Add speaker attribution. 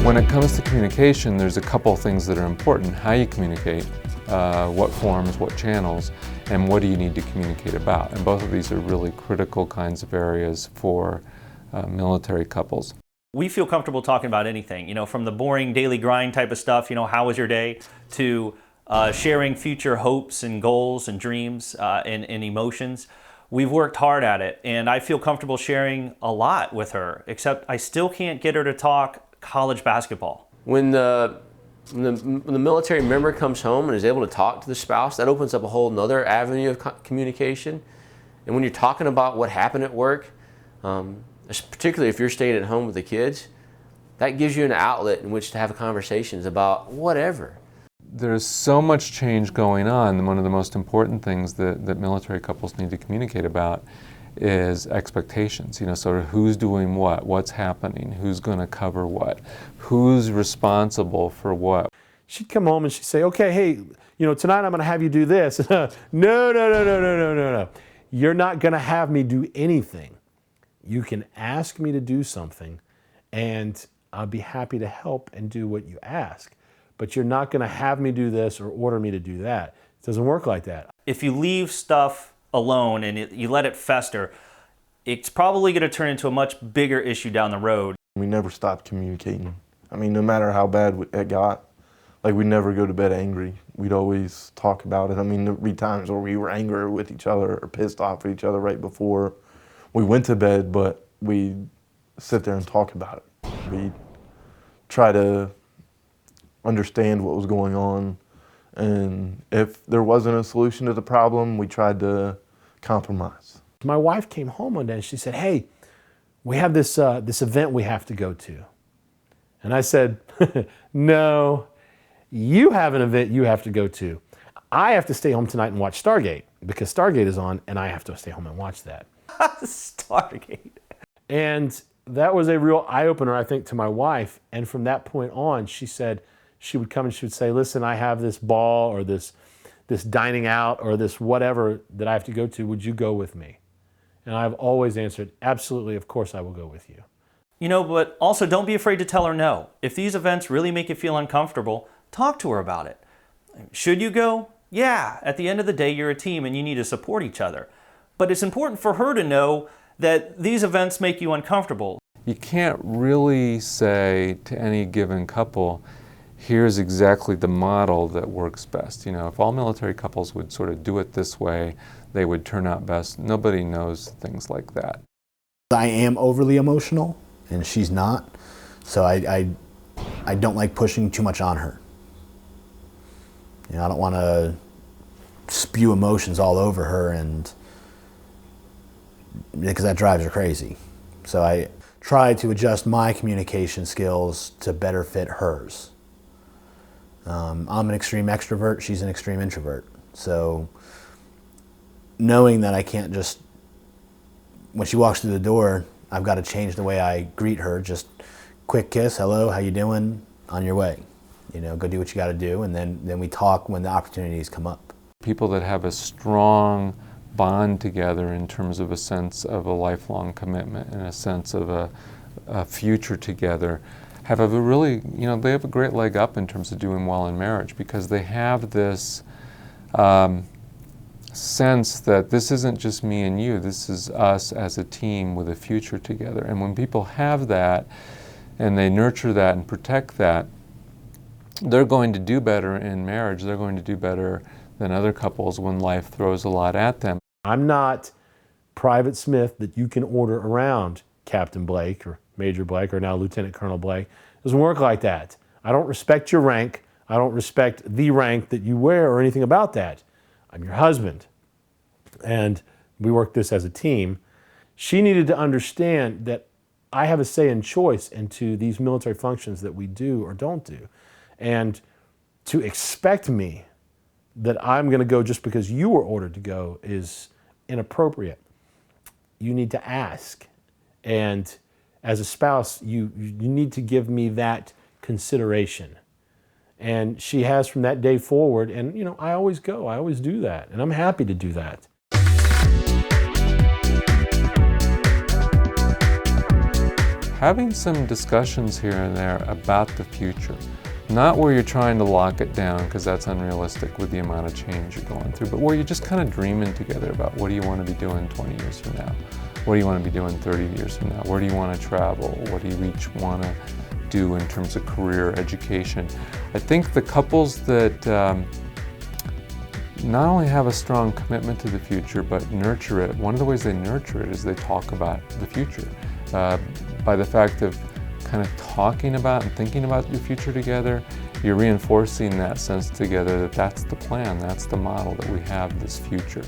Speaker 1: When it comes to communication, there's a couple things that are important. How you communicate, what forms, what channels, and what do you need to communicate about. And both of these are really critical kinds of areas for military couples.
Speaker 2: We feel comfortable talking about anything, from the boring daily grind type of stuff, how was your day, to sharing future hopes and goals and dreams and emotions. We've worked hard at it, and I feel comfortable sharing a lot with her, except I still can't get her to talk college basketball.
Speaker 3: When the military member comes home and is able to talk to the spouse, that opens up a whole nother avenue of communication. And when you're talking about what happened at work, particularly if you're staying at home with the kids, that gives you an outlet in which to have conversations about whatever.
Speaker 1: There's so much change going on, and one of the most important things that military couples need to communicate about is expectations. Sort of who's doing what, what's happening, who's going to cover what, who's responsible for what.
Speaker 4: She'd come home and she'd say, okay, hey, tonight I'm going to have you do this. No. You're not going to have me do anything. You can ask me to do something, and I'll be happy to help and do what you ask. But you're not going to have me do this or order me to do that. It doesn't work like that.
Speaker 2: If you leave stuff alone and you let it fester, it's probably going to turn into a much bigger issue down the road.
Speaker 5: We never stopped communicating. No matter how bad it got, we'd never go to bed angry. We'd always talk about it. There'd be times where we were angry with each other or pissed off at each other right before we went to bed, but we'd sit there and talk about it. We'd try to understand what was going on, and if there wasn't a solution to the problem, we tried to compromise.
Speaker 4: My wife came home one day and she said, hey, we have this event we have to go to. And I said, no, you have an event you have to go to. I have to stay home tonight and watch Stargate, because Stargate is on and I have to stay home and watch that.
Speaker 2: Stargate.
Speaker 4: And that was a real eye-opener, I think, to my wife. And from that point on, she said, she would come and she would say, listen, I have this ball or this dining out or this whatever that I have to go to. Would you go with me? And I've always answered, absolutely, of course I will go with you.
Speaker 2: But also don't be afraid to tell her no. If these events really make you feel uncomfortable, talk to her about it. Should you go? Yeah, at the end of the day, you're a team and you need to support each other. But it's important for her to know that these events make you uncomfortable.
Speaker 1: You can't really say to any given couple, here's exactly the model that works best. If all military couples would sort of do it this way, they would turn out best. Nobody knows things like that.
Speaker 6: I am overly emotional, and she's not, so I don't like pushing too much on her. I don't want to spew emotions all over her, and because that drives her crazy. So I try to adjust my communication skills to better fit hers. I'm an extreme extrovert, she's an extreme introvert. So knowing that I can't just, when she walks through the door, I've got to change the way I greet her. Just quick kiss, hello, how you doing, on your way. Go do what you got to do, and then we talk when the opportunities come up.
Speaker 1: People that have a strong bond together in terms of a sense of a lifelong commitment and a sense of a future together have a really, they have a great leg up in terms of doing well in marriage, because they have this sense that this isn't just me and you, this is us as a team with a future together. And when people have that and they nurture that and protect that, they're going to do better in marriage. They're going to do better than other couples when life throws a lot at them.
Speaker 4: I'm not Private Smith that you can order around, Captain Blake or Major Blake or now Lieutenant Colonel Blake. It doesn't work like that. I don't respect your rank. I don't respect the rank that you wear or anything about that. I'm your husband. And we work this as a team. She needed to understand that I have a say and choice into these military functions that we do or don't do. And to expect me that I'm going to go just because you were ordered to go is inappropriate. You need to ask. And as a spouse, you need to give me that consideration. And she has from that day forward. And, I always go. I always do that. And I'm happy to do that.
Speaker 1: having some discussions here and there about the future. Not where you're trying to lock it down, because that's unrealistic with the amount of change you're going through, but where you're just kind of dreaming together about what do you want to be doing 20 years from now? What do you want to be doing 30 years from now? Where do you want to travel? What do you each want to do in terms of career, education? I think the couples that not only have a strong commitment to the future, but nurture it, one of the ways they nurture it is they talk about the future. By the fact of kind of talking about and thinking about your future together, you're reinforcing that sense together that that's the plan, that's the model, that we have this future.